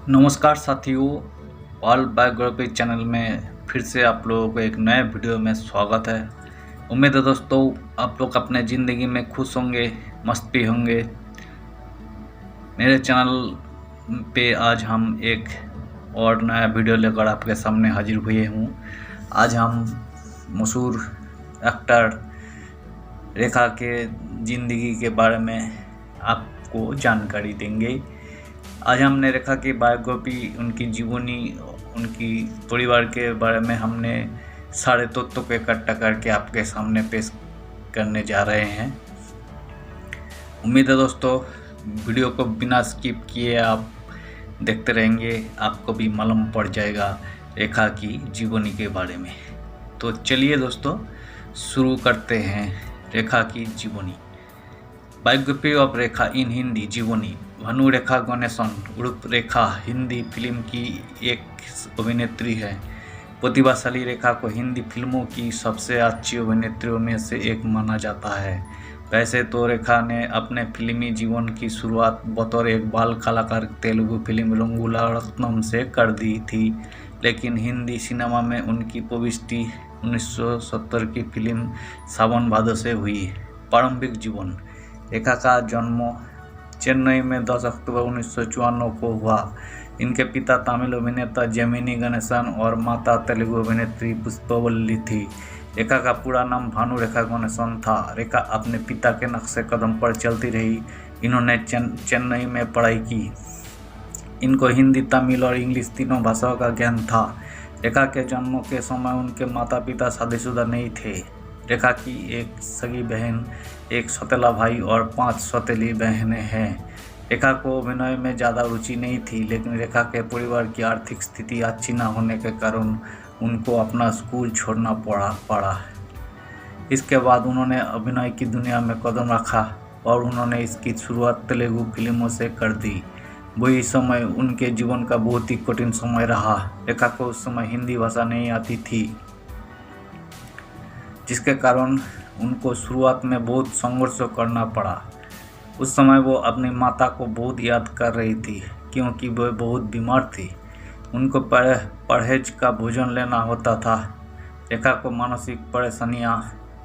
नमस्कार साथियों, all biography channel में फिर से आप लोगों को एक नए वीडियो में स्वागत है। उम्मीद है दोस्तों आप लोग अपने ज़िंदगी में खुश होंगे, मस्त भी होंगे। मेरे चैनल पे आज हम एक और नया वीडियो लेकर आपके सामने हाजिर हुए हूँ। आज हम मशहूर एक्टर रेखा के ज़िंदगी के बारे में आपको जानकारी देंगे। आज हमने रेखा की बायोग्राफी, उनकी जीवनी, उनकी परिवार के बारे में हमने सारे तथ्यों को इकट्ठा करके आपके सामने पेश करने जा रहे हैं। उम्मीद है दोस्तों वीडियो को बिना स्किप किए आप देखते रहेंगे, आपको भी मालूम पड़ जाएगा रेखा की जीवनी के बारे में। तो चलिए दोस्तों शुरू करते हैं रेखा की जीवनी। बायोग्राफी ऑफ रेखा इन हिंदी जीवनी। भानु रेखा गणेशन उर्फ रेखा हिंदी फिल्म की एक अभिनेत्री है। प्रतिभाशाली रेखा को हिंदी फिल्मों की सबसे अच्छी अभिनेत्रियों में से एक माना जाता है। वैसे तो रेखा ने अपने फिल्मी जीवन की शुरुआत बतौर एक बाल कलाकार तेलुगु फिल्म रंगूला रत्नम से कर दी थी, लेकिन हिंदी सिनेमा में उनकी प्रविष्टि 1970 की फिल्म सावन भादो से हुई। प्रारंभिक जीवन। रेखा का जन्म चेन्नई में 10 अक्टूबर 1954 को हुआ। इनके पिता तमिल अभिनेता जेमिनी गणेशन और माता तेलुगु अभिनेत्री पुष्पवल्ली थी। रेखा का पूरा नाम भानु रेखा गणेशन था। रेखा अपने पिता के नक्शे कदम पर चलती रही। इन्होंने चेन्नई में पढ़ाई की। इनको हिंदी, तमिल और इंग्लिश तीनों भाषाओं का ज्ञान था। रेखा के जन्म के समय उनके माता पिता शादीशुदा नहीं थे। रेखा की एक सगी बहन, एक सौतेला भाई और 5 सौतेली बहनें हैं। रेखा को अभिनय में ज़्यादा रुचि नहीं थी, लेकिन रेखा के परिवार की आर्थिक स्थिति अच्छी न होने के कारण उनको अपना स्कूल छोड़ना पड़ा। इसके बाद उन्होंने अभिनय की दुनिया में कदम रखा और उन्होंने इसकी शुरुआत तेलुगु फिल्मों से कर दी। वही समय उनके जीवन का बहुत ही कठिन समय रहा। रेखा को उस समय हिंदी भाषा नहीं आती थी, जिसके कारण उनको शुरुआत में बहुत संघर्ष करना पड़ा। उस समय वो अपनी माता को बहुत याद कर रही थी, क्योंकि वह बहुत बीमार थी। उनको परहेज का भोजन लेना होता था। रेखा को मानसिक परेशानियों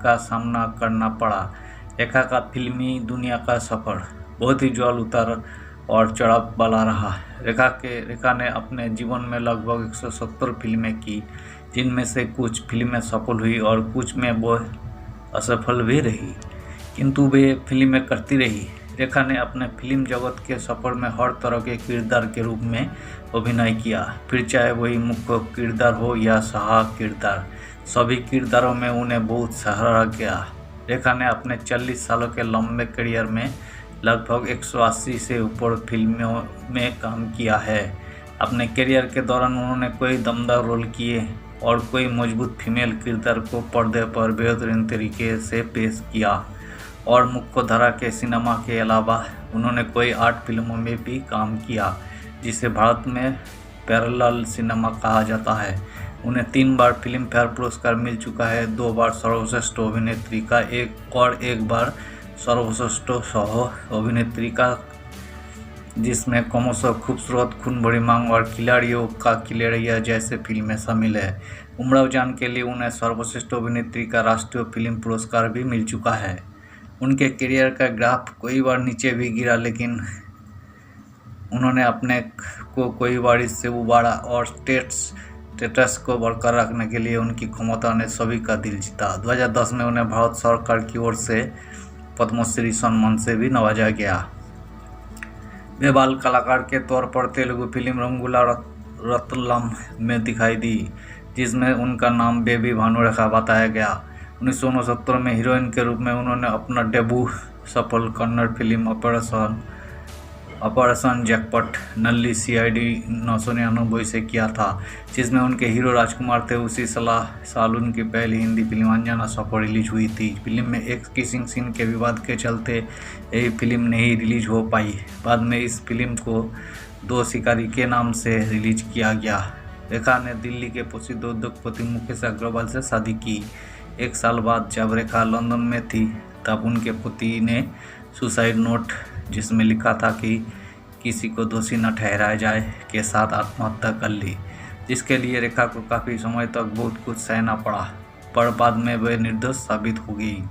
का सामना करना पड़ा। रेखा का फिल्मी दुनिया का सफ़र बहुत ही ज्वाल उतार और चढ़ाव वाला रहा। रेखा ने अपने जीवन में लगभग 170 फिल्में की, जिनमें से कुछ फिल्में सफल हुई और कुछ में वो असफल भी रही, किंतु वे फिल्में करती रही। रेखा ने अपने फिल्म जगत के सफ़र में हर तरह के किरदार के रूप में अभिनय किया, फिर चाहे वही मुख्य किरदार हो या सहायक किरदार। सभी किरदारों में उन्हें बहुत सराहा गया। रेखा ने अपने 40 सालों के लंबे करियर में लगभग 180 से ऊपर फिल्मों में काम किया है। अपने करियर के दौरान उन्होंने कई दमदार रोल किए और कोई मजबूत फीमेल किरदार को पर्दे पर बेहतरीन तरीके से पेश किया। और मुख्य धारा के सिनेमा के अलावा उन्होंने कोई 8 फिल्मों में भी काम किया, जिसे भारत में पैरेलल सिनेमा कहा जाता है। उन्हें 3 बार फिल्म फेयर पुरस्कार मिल चुका है, 2 बार सर्वश्रेष्ठ अभिनेत्री का, एक बार सर्वश्रेष्ठ सह अभिनेत्री का, जिसमें क्रमशः खूबसूरत, खून भरी मांग और खिलाड़ियों का खिलौना जैसे फिल्में शामिल है। उमराव जान के लिए उन्हें सर्वश्रेष्ठ अभिनेत्री का राष्ट्रीय फिल्म पुरस्कार भी मिल चुका है। उनके करियर का ग्राफ कई बार नीचे भी गिरा, लेकिन उन्होंने अपने को कई बार इससे उबारा और स्टेटस को बरकरार रखने के लिए उनकी क्षमता ने सभी का दिल जीता। 2010 में उन्हें भारत सरकार की ओर से पद्मश्री सम्मान से भी नवाजा गया। वे बाल कलाकार के तौर पर तेलुगु फिल्म रंगूला रत्नम में दिखाई दी, जिसमें उनका नाम बेबी भानु रेखा बताया गया। 1969 में हीरोइन के रूप में उन्होंने अपना डेब्यू सफल Kannada film Operation Jackpot Nalli CID 999 से किया था, जिसमें उनके हीरो राजकुमार थे। उसी साल उनकी पहली हिंदी फिल्म अंजना सफर रिलीज हुई थी। फिल्म में एक किसिंग सीन के विवाद के चलते यही फिल्म नहीं रिलीज हो पाई। बाद में इस फिल्म को 2 शिकारी के नाम से रिलीज किया गया। रेखा ने दिल्ली के प्रसिद्ध उद्योगपति मुकेश अग्रवाल से शादी की। 1 साल बाद जब रेखा लंदन में थी, तब उनके पति ने सुसाइड नोट, जिसमें लिखा था कि किसी को दोषी न ठहराया जाए के साथ आत्महत्या कर ली, जिसके लिए रेखा को काफ़ी समय तक बहुत कुछ सहना पड़ा, पर बाद में वे निर्दोष साबित हो गई।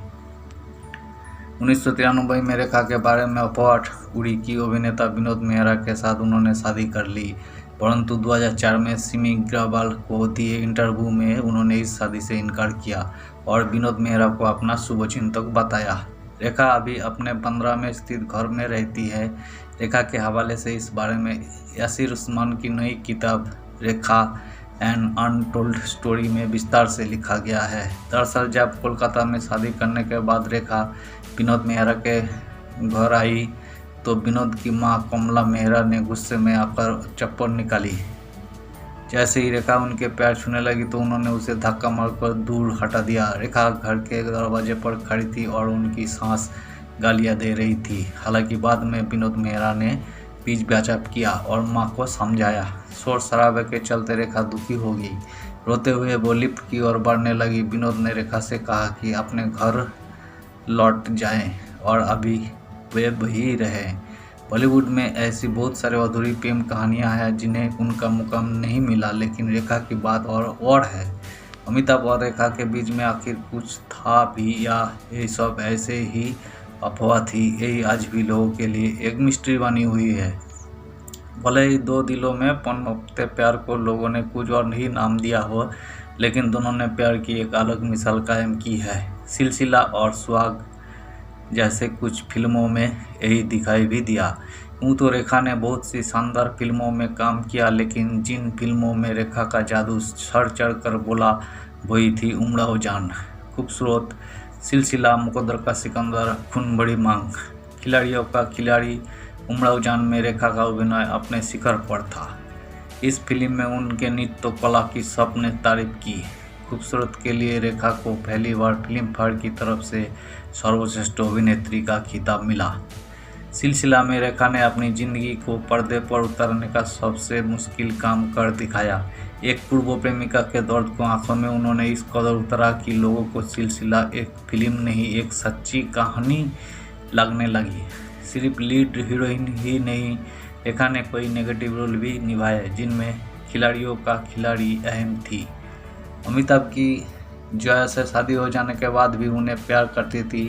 1993 में रेखा के बारे में अफवाह उड़ी कि अभिनेता विनोद मेहरा के साथ उन्होंने शादी कर ली, परंतु 2004 में सिमी ग्रवाल को दिए इंटरव्यू में उन्होंने इस शादी से इनकार किया और विनोद मेहरा को अपना शुभचिंतक बताया। रेखा अभी अपने बांद्रा में स्थित घर में रहती है। रेखा के हवाले से इस बारे में यासिर उस्मान की नई किताब रेखा एन अनटोल्ड स्टोरी में विस्तार से लिखा गया है। दरअसल जब कोलकाता में शादी करने के बाद रेखा विनोद मेहरा के घर आई तो विनोद की मां कमला मेहरा ने गुस्से में आकर चप्पल निकाली। जैसे ही रेखा उनके पैर छूने लगी तो उन्होंने उसे धक्का मारकर दूर हटा दिया। रेखा घर के दरवाजे पर खड़ी थी और उनकी सांस गालियां दे रही थी। हालांकि बाद में विनोद मेहरा ने बीच बचाव किया और मां को समझाया। शोर शराबे के चलते रेखा दुखी हो गई। रोते हुए वो लिफ्ट की ओर बढ़ने लगी। विनोद ने रेखा से कहा कि अपने घर लौट जाएं और अभी वे वही रहें। बॉलीवुड में ऐसी बहुत सारी अधूरी प्रेम कहानियां हैं जिन्हें उनका मुकाम नहीं मिला, लेकिन रेखा की बात और है। अमिताभ और रेखा के बीच में आखिर कुछ था भी या ये सब ऐसे ही अफवाह थी, यही आज भी लोगों के लिए एक मिस्ट्री बनी हुई है। भले ही दो दिलों में पनपते प्यार को लोगों ने कुछ और ही नाम दिया हो, लेकिन दोनों ने प्यार की एक अलग मिसाल कायम की है। सिलसिला और सुहाग जैसे कुछ फिल्मों में यही दिखाई भी दिया। यूँ तो रेखा ने बहुत सी शानदार फिल्मों में काम किया, लेकिन जिन फिल्मों में रेखा का जादू सर चढ़ कर बोला वही थी उमराव जान, खूबसूरत, सिलसिला, मुकद्दर का सिकंदर, खून बड़ी मांग। खिलाड़ियों का खिलाड़ी उमराव जान में रेखा का अभिनय अपने शिखर पर था। इस फिल्म में उनके नृत्य कला की सबने तारीफ की। खूबसूरत के लिए रेखा को पहली बार फिल्म फेयर की तरफ से सर्वश्रेष्ठ अभिनेत्री का खिताब मिला। सिलसिला में रेखा ने अपनी जिंदगी को पर्दे पर उतारने का सबसे मुश्किल काम कर दिखाया। एक पूर्व प्रेमिका के दर्द को आंखों में उन्होंने इस कदर उतारा कि लोगों को सिलसिला एक फिल्म नहीं, एक सच्ची कहानी लगने लगी। सिर्फ लीड हीरोइन ही नहीं, रेखा ने कई नेगेटिव रोल भी निभाए जिनमें खिलाड़ियों का खिलाड़ी अहम थी। अमिताभ की जया से शादी हो जाने के बाद भी उन्हें प्यार करती थी।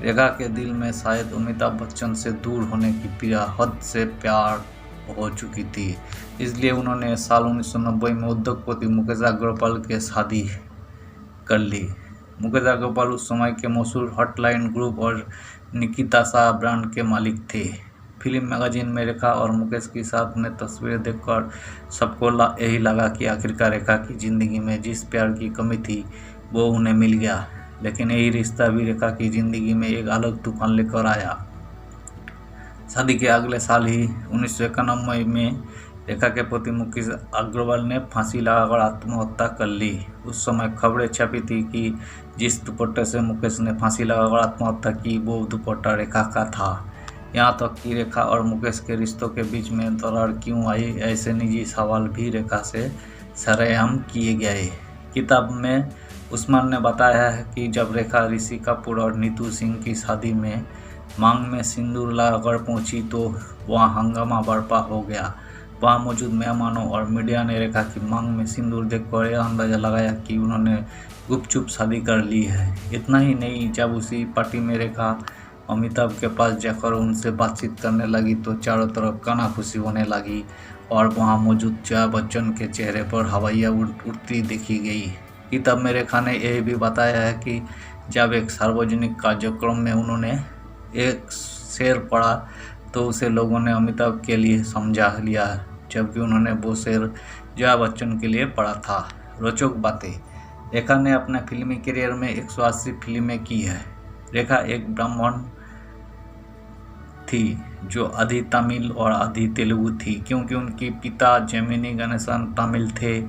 रेखा के दिल में शायद अमिताभ बच्चन से दूर होने की पीड़ा हद से प्यार हो चुकी थी, इसलिए उन्होंने साल 1990 में उद्योगपति मुकेश अग्रवाल के शादी कर ली। मुकेश अग्रवाल उस समय के मशहूर हॉटलाइन ग्रुप और निकिता शाह ब्रांड के मालिक थे। फिल्म मैगजीन में रेखा और मुकेश की साथ में तस्वीरें देखकर सबको यही लगा कि आखिरकार रेखा की ज़िंदगी में जिस प्यार की कमी थी वो उन्हें मिल गया। लेकिन यही रिश्ता भी रेखा की ज़िंदगी में एक अलग तूफान लेकर आया। शादी के अगले साल ही 1991 में रेखा के पति मुकेश अग्रवाल ने फांसी लगाकर आत्महत्या कर ली। उस समय खबरें छपी थी कि जिस दुपट्टे से मुकेश ने फांसी लगाकर आत्महत्या की वो दुपट्टा रेखा का था। यहाँ तक कि रेखा और मुकेश के रिश्तों के बीच में दरार क्यों आई, ऐसे निजी सवाल भी रेखा से सरेआम किए गए। किताब में उस्मान ने बताया है कि जब रेखा ऋषि कपूर और नीतू सिंह की शादी में मांग में सिंदूर लगाकर पहुंची तो वहां हंगामा बर्पा हो गया। वहां मौजूद मेहमानों और मीडिया ने रेखा की मांग में सिंदूर देखकर यह अंदाजा लगाया कि उन्होंने गुपचुप शादी कर ली है। इतना ही नहीं, जब उसी पार्टी में रेखा अमिताभ के पास जाकर उनसे बातचीत करने लगी तो चारों तरफ कानाफूसी होने लगी और वहां मौजूद जया बच्चन के चेहरे पर हवाइयाँ उड़ती देखी गई। किताब में रेखा ने यह भी बताया है कि जब एक सार्वजनिक कार्यक्रम में उन्होंने एक शेर पढ़ा तो उसे लोगों ने अमिताभ के लिए समझा लिया, जबकि उन्होंने वो शेर जया बच्चन के लिए पढ़ा था। रोचक बातें, रेखा ने अपने फिल्मी करियर में 180 फिल्में की है। रेखा एक ब्राह्मण थी जो आधी तमिल और आधी तेलुगु थी, क्योंकि उनके पिता जेमिनी गणेशन तमिल थे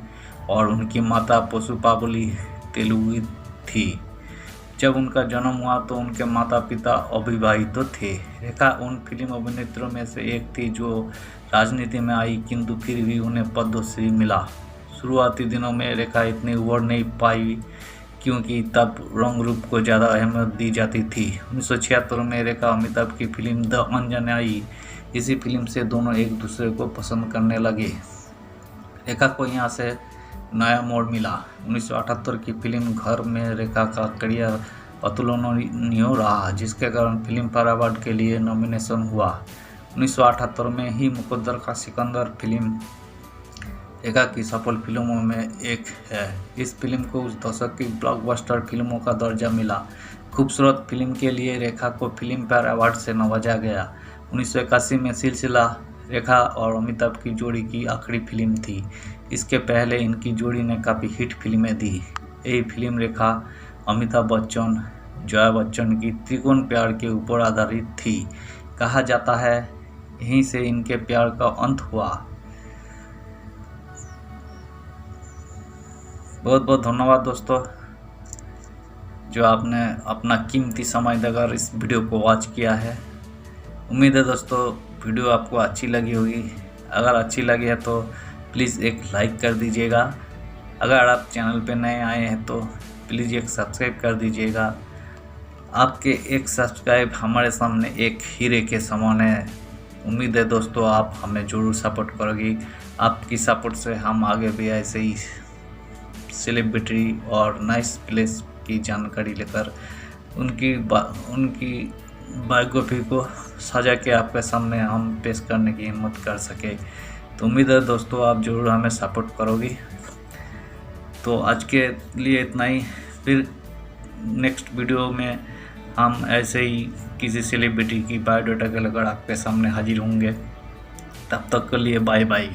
और उनकी माता पशुपाबली तेलुगु थी। जब उनका जन्म हुआ तो उनके माता पिता अविवाहित थे। रेखा उन फिल्म अभिनेत्रियों में से एक थी जो राजनीति में आई, किंतु फिर भी उन्हें पद्मश्री मिला। शुरुआती दिनों में रेखा इतनी उभर नहीं पाई क्योंकि तब रंग रूप को ज़्यादा अहमियत दी जाती थी। 1976 में रेखा अमिताभ की फिल्म द अंजन आई इसी फिल्म से दोनों एक दूसरे को पसंद करने लगे। रेखा को यहाँ से नया मोड़ मिला। 1978 की फिल्म घर में रेखा का करियर अतुलनीय रहा, जिसके कारण फिल्म फेयर अवार्ड के लिए नॉमिनेशन हुआ। 1978 में ही मुकद्दर का सिकंदर फिल्म रेखा की सफल फिल्मों में एक है। इस फिल्म को उस दशक की ब्लॉकबस्टर फिल्मों का दर्जा मिला। खूबसूरत फिल्म के लिए रेखा को फिल्म फेयर अवार्ड से नवाजा गया। 1981 में सिलसिला रेखा और अमिताभ की जोड़ी की आखिरी फिल्म थी। इसके पहले इनकी जोड़ी ने काफ़ी हिट फिल्में दी। यही फिल्म रेखा, अमिताभ बच्चन, जया बच्चन की त्रिकोण प्यार के ऊपर आधारित थी। कहा जाता है यहीं से इनके प्यार का अंत हुआ। बहुत बहुत धन्यवाद दोस्तों, जो आपने अपना कीमती समय देकर इस वीडियो को वॉच किया है। उम्मीद है दोस्तों वीडियो आपको अच्छी लगी होगी। अगर अच्छी लगी है तो प्लीज़ एक लाइक कर दीजिएगा। अगर आप चैनल पे नए आए हैं तो प्लीज़ एक सब्सक्राइब कर दीजिएगा। आपके एक सब्सक्राइब हमारे सामने एक हीरे के समान है। उम्मीद है दोस्तों आप हमें ज़रूर सपोर्ट करोगी। आपकी सपोर्ट से हम आगे भी ऐसे ही सेलिब्रिटी और नाइस प्लेस की जानकारी लेकर उनकी बायोग्राफी को सजा के आपके सामने हम पेश करने की हिम्मत कर सके। तो उम्मीद है दोस्तों आप ज़रूर हमें सपोर्ट करोगी। तो आज के लिए इतना ही। फिर नेक्स्ट वीडियो में हम ऐसे ही किसी सेलिब्रिटी की बायोडाटा के लेकर आपके सामने हाजिर होंगे। तब तक के लिए बाय बाय।